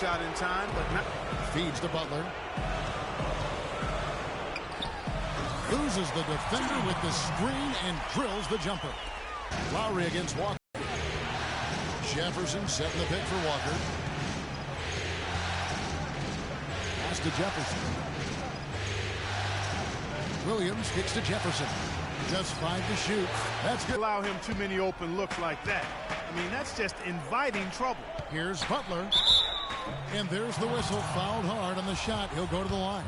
Shot in time, but not. Feeds to Butler. Loses the defender with the screen and drills the jumper. Lowry against Walker. Jefferson setting the pick for Walker. Pass to Jefferson. Williams kicks to Jefferson. Just 5 to shoot. That's good. Allow him too many open looks like that. I mean, that's just inviting trouble. Here's Butler. And there's the whistle. Fouled hard on the shot. He'll go to the line.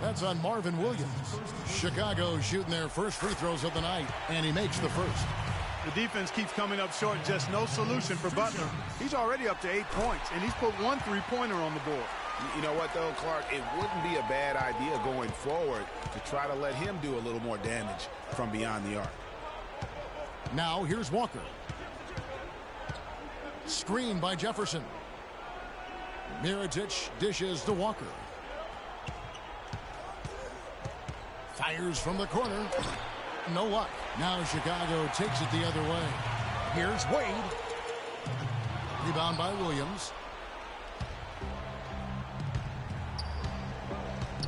That's on Marvin Williams. Chicago shooting their first free throws of the night, and he makes the first. The defense keeps coming up short. Just no solution for Butler. He's already up to 8 points, and he's put 1 3-pointer on the board. You know what, though, Clark? It wouldn't be a bad idea going forward to try to let him do a little more damage from beyond the arc. Now here's Walker. Screen by Jefferson. Mirotic dishes to Walker. Fires from the corner. No luck. Now Chicago takes it the other way. Here's Wade. Rebound by Williams.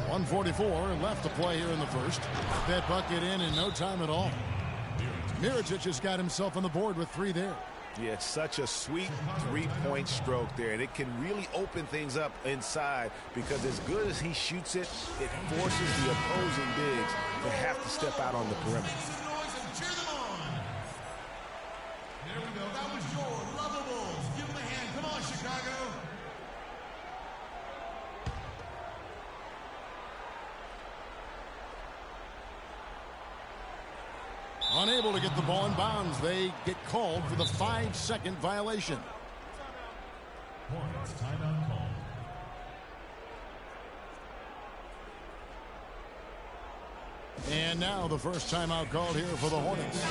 1:44 left to play here in the first. That bucket in no time at all. Mirotic has got himself on the board with 3 there. Yeah, it's such a sweet three-point stroke there, and it can really open things up inside because as good as he shoots it, it forces the opposing bigs to have to step out on the perimeter. There we go. That was your Rubber Bulls. Give them a hand. Come on, Chicago. Unable to get the ball in bounds. They get called for the 5-second violation. Hornets timeout call. And now the first timeout called here for the Hornets.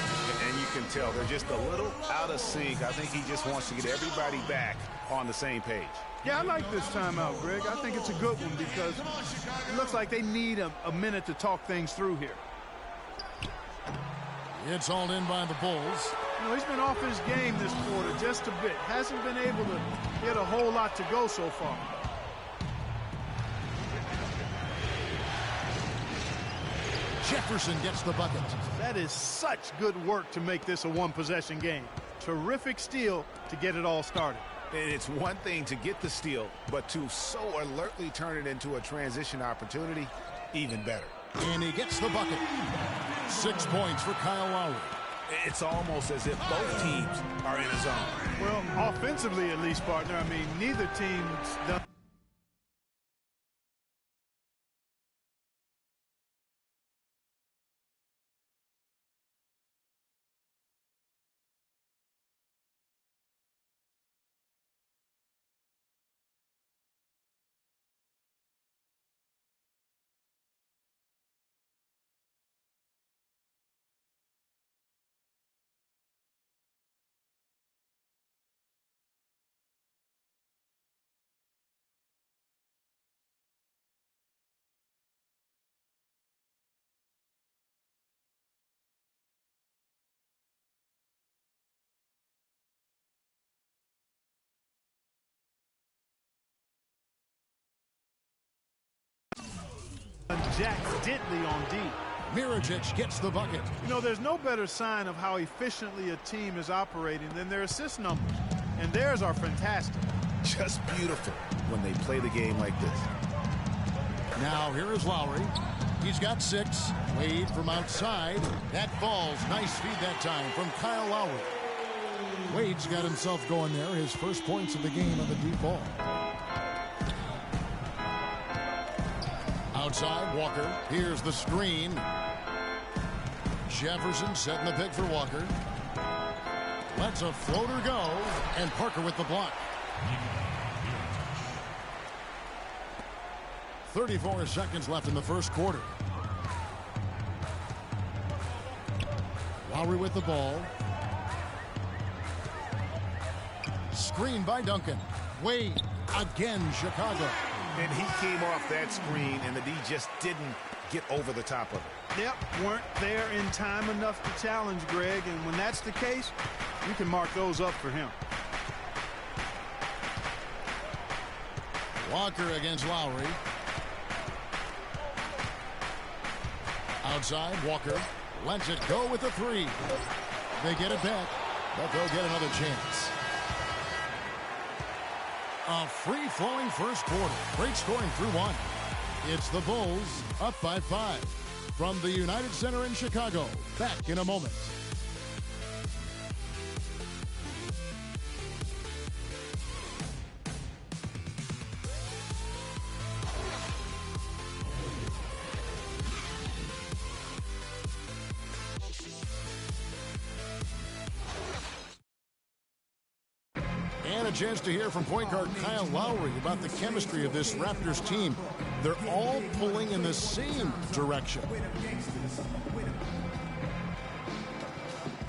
And you can tell they're just a little out of sync. I think he just wants to get everybody back on the same page. Yeah, I like this timeout, Greg. I think it's a good one because it looks like they need a minute to talk things through here. It's hauled in by the Bulls. You know, he's been off his game this quarter just a bit. Hasn't been able to get a whole lot to go so far. Jefferson gets the bucket. That is such good work to make this a one-possession game. Terrific steal to get it all started. And it's one thing to get the steal, but to so alertly turn it into a transition opportunity, even better. And he gets the bucket. 6 points for Kyle Lowry. It's almost as if both teams are in a zone. Well, offensively at least, partner. I mean, neither team's done. Jack Ditley on D. Mirotic gets the bucket. You know, there's no better sign of how efficiently a team is operating than their assist numbers. And theirs are fantastic. Just beautiful when they play the game like this. Now here is Lowry. He's got 6. Wade from outside. That falls. Nice feed that time from Kyle Lowry. Wade's got himself going there. His first points of the game on the deep ball. Outside, Walker. Here's the screen. Jefferson setting the pick for Walker. Lets a floater go. And Parker with the block. 34 seconds left in the first quarter. Lowry with the ball. Screen by Duncan. Wade again, Chicago. And he came off that screen, and the D just didn't get over the top of it. Yep, weren't there in time enough to challenge Greg, and when that's the case, you can mark those up for him. Walker against Lowry. Outside, Walker lets it go with the three. They get it back, but they'll get another chance. A free-flowing first quarter. Great scoring through one. It's the Bulls up by 5. From the United Center in Chicago. Back in a moment. And a chance to hear from point guard Kyle Lowry about the chemistry of this Raptors team. They're all pulling in the same direction.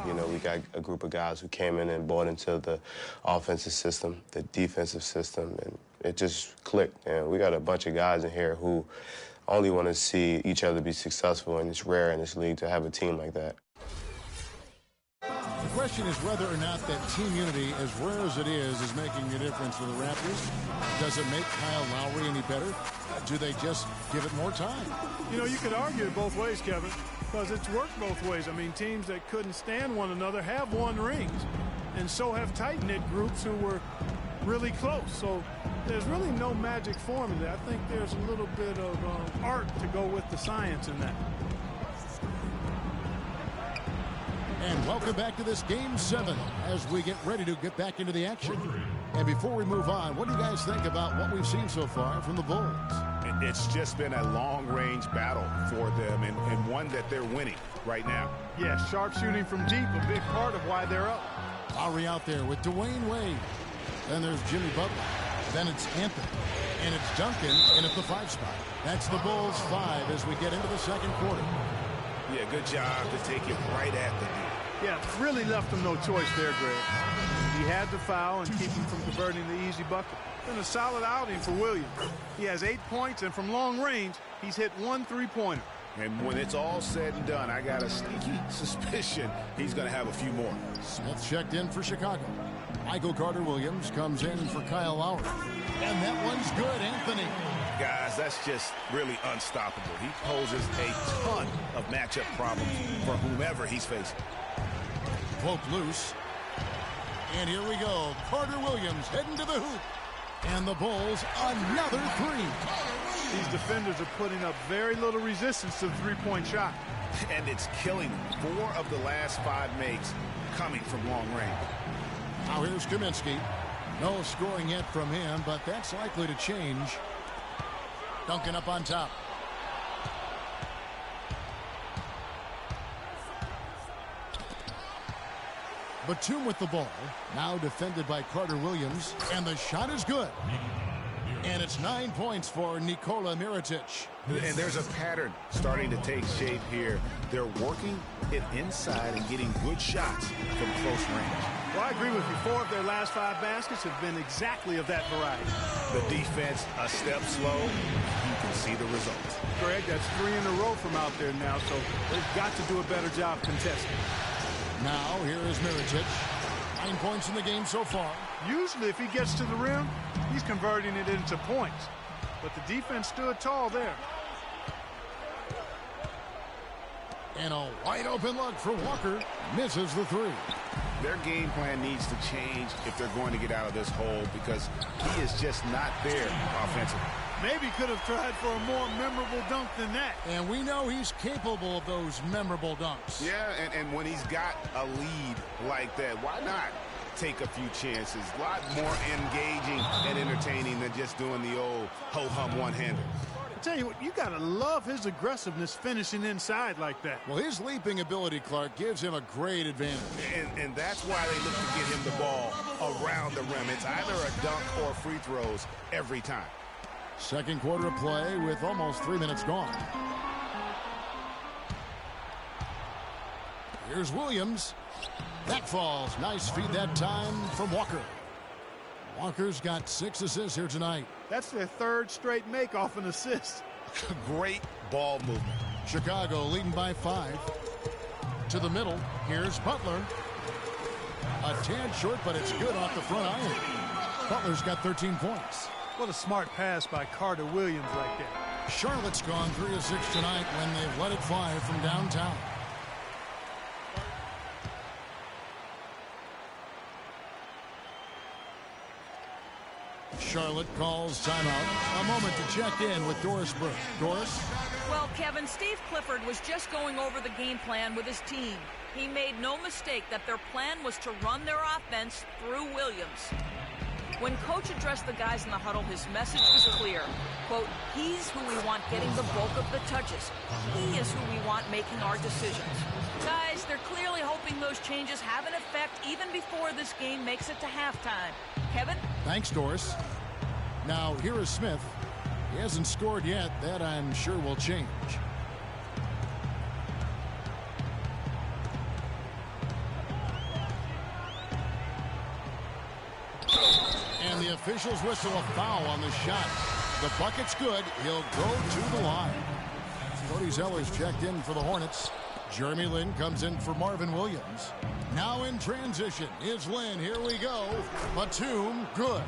You know, we got a group of guys who came in and bought into the offensive system, the defensive system, and it just clicked. And we got a bunch of guys in here who only want to see each other be successful, and it's rare in this league to have a team like that. The question is whether or not that team unity, as rare as it is making a difference for the Raptors. Does it make Kyle Lowry any better? Do they just give it more time? You know, you could argue it both ways, Kevin, because it's worked both ways. I mean, teams that couldn't stand one another have won rings, and so have tight-knit groups who were really close. So there's really no magic formula. I think there's a little bit of art to go with the science in that. And welcome back to this Game 7 as we get ready to get back into the action. And before we move on, what do you guys think about what we've seen so far from the Bulls? It's just been a long-range battle for them, and one that they're winning right now. Yeah, sharp shooting from deep, a big part of why they're up. Lowry out there with Dwayne Wade. Then there's Jimmy Butler. Then it's Anthony. And it's Duncan in at the 5 spot. That's the Bulls 5 as we get into the second quarter. Yeah, good job to take it right at the end. Yeah, really left him no choice there, Greg. He had to foul and keep him from converting the easy bucket. Been a solid outing for Williams. He has 8 points, and from long range, he's hit 1 3-pointer. And when it's all said and done, I got a sneaky suspicion he's going to have a few more. Smith checked in for Chicago. Michael Carter-Williams comes in for Kyle Lowry. And that one's good, Anthony. Guys, that's just really unstoppable. He poses a ton of matchup problems for whomever he's facing. Cloak loose. And here we go. Carter-Williams heading to the hoop. And the Bulls, another 3. These defenders are putting up very little resistance to the three-point shot. And it's killing them. 4 of the last 5 makes coming from long range. Now here's Kaminsky. No scoring yet from him, but that's likely to change. Duncan up on top. Batum with the ball. Now defended by Carter-Williams. And the shot is good. And it's 9 points for Nikola Mirotic. And there's a pattern starting to take shape here. They're working it inside and getting good shots from close range. Well, I agree with you. 4 of their last 5 baskets have been exactly of that variety. The defense a step slow. You can see the results. Greg, that's 3 in a row from out there now, so they've got to do a better job contesting. Now here is Mirotic. 9 points in the game so far. Usually if he gets to the rim, he's converting it into points. But the defense stood tall there. And a wide open look for Walker. Misses the 3. Their game plan needs to change if they're going to get out of this hole, because he is just not there offensively. Maybe could have tried for a more memorable dunk than that. And we know he's capable of those memorable dunks. Yeah, and when he's got a lead like that, why not take a few chances? A lot more engaging and entertaining than just doing the old ho-hum one-hander. I tell you what, you got to love his aggressiveness finishing inside like that. Well, his leaping ability, Clark, gives him a great advantage. And that's why they look to get him the ball around the rim. It's either a dunk or free throws every time. Second quarter of play with almost 3 minutes gone. Here's Williams. That falls. Nice feed that time from Walker. Walker's got 6 assists here tonight. That's their 3rd straight make off an assist. Great ball movement. Chicago leading by 5. To the middle. Here's Butler. A tad short, but it's good off the front iron. Butler's got 13 points. What a smart pass by Carter Williams right there. Charlotte's gone 3 of 6 tonight when they've let it fly from downtown. Charlotte calls timeout. A moment to check in with Doris Burke. Doris? Well, Kevin, Steve Clifford was just going over the game plan with his team. He made no mistake that their plan was to run their offense through Williams. When Coach addressed the guys in the huddle, his message was clear. Quote, he's who we want getting the bulk of the touches. He is who we want making our decisions. Guys, they're clearly hoping those changes have an effect even before this game makes it to halftime. Kevin? Thanks, Doris. Now, here is Smith. He hasn't scored yet. That, I'm sure, will change. And the officials whistle a foul on the shot. The bucket's good. He'll go to the line. Cody Zeller's checked in for the Hornets. Jeremy Lin comes in for Marvin Williams. Now in transition is Lin. Here we go. Batum, good.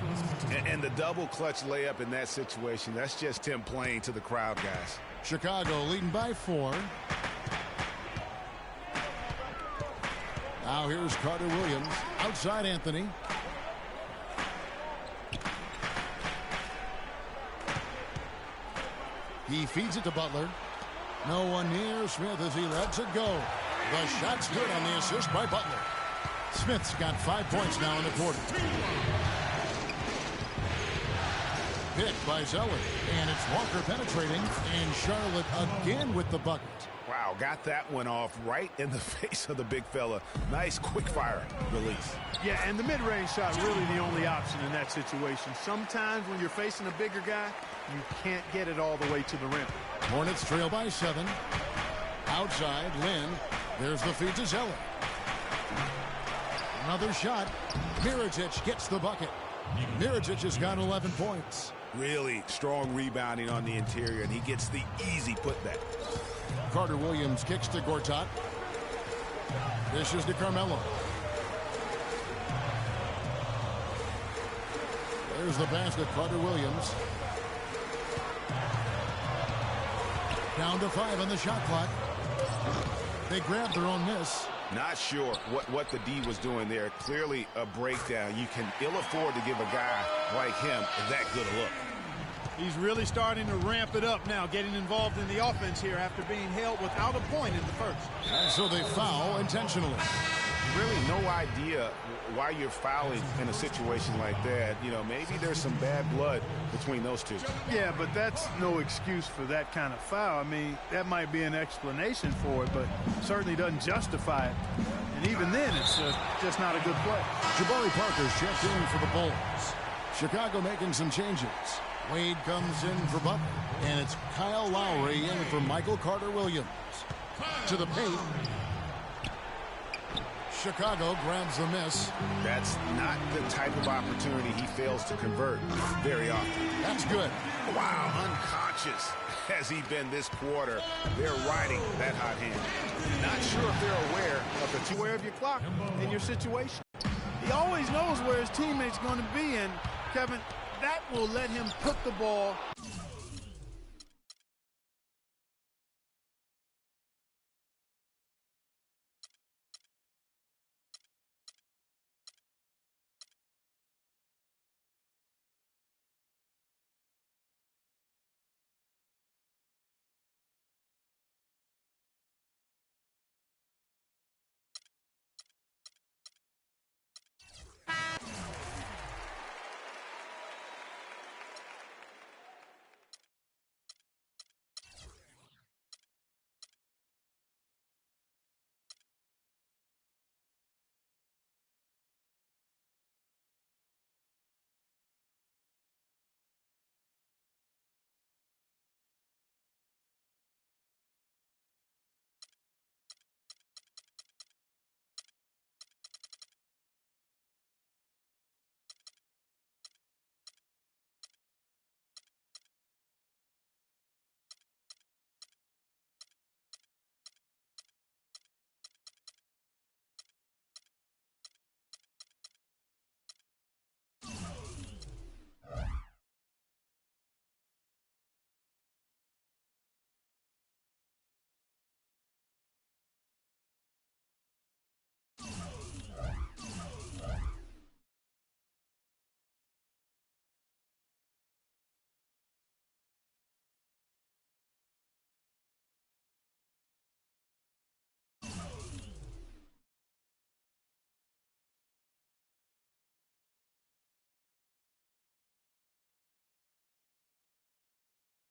And the double clutch layup in that situation, that's just him playing to the crowd, guys. Chicago leading by 4. Now here's Carter Williams. Outside Anthony. He feeds it to Butler. No one near Smith as he lets it go. The shot's good on the assist by Butler. Smith's got 5 points now in the quarter. Picked by Zeller. And it's Walker penetrating. And Charlotte again with the bucket. Wow, got that one off right in the face of the big fella. Nice quick fire release. Yeah, and the mid-range shot really the only option in that situation. Sometimes when you're facing a bigger guy, you can't get it all the way to the rim. Hornets trail by 7. Outside, Lin. There's the feed to Zeller. Another shot. Mirotic gets the bucket. Mirotic has got 11 points. Really strong rebounding on the interior, and he gets the easy putback. Carter Williams kicks to Gortat. Dishes to Carmelo. There's the pass to Carter Williams. Down to 5 on the shot clock. They grab their own miss. Not sure what the D was doing there. Clearly a breakdown. You can ill afford to give a guy like him that good a look. He's really starting to ramp it up now, getting involved in the offense here after being held without a point in the first. And so they foul intentionally. Really no idea why you're fouling in a situation like that. You know, maybe there's some bad blood between those two. Yeah, but that's no excuse for that kind of foul. I mean, that might be an explanation for it, but certainly doesn't justify it. And even then, it's just not a good play. Jabari Parker's checked in for the Bulls. Chicago making some changes. Wade comes in for Butler, and it's Kyle Lowry in for Michael Carter Williams. To the paint. Chicago grabs the miss. That's not the type of opportunity he fails to convert very often. That's good. Wow, unconscious has he been this quarter. They're riding that hot hand. Not sure if they're aware of the two. Aware of your clock and your situation. He always knows where his teammate's going to be, and Kevin, that will let him put the ball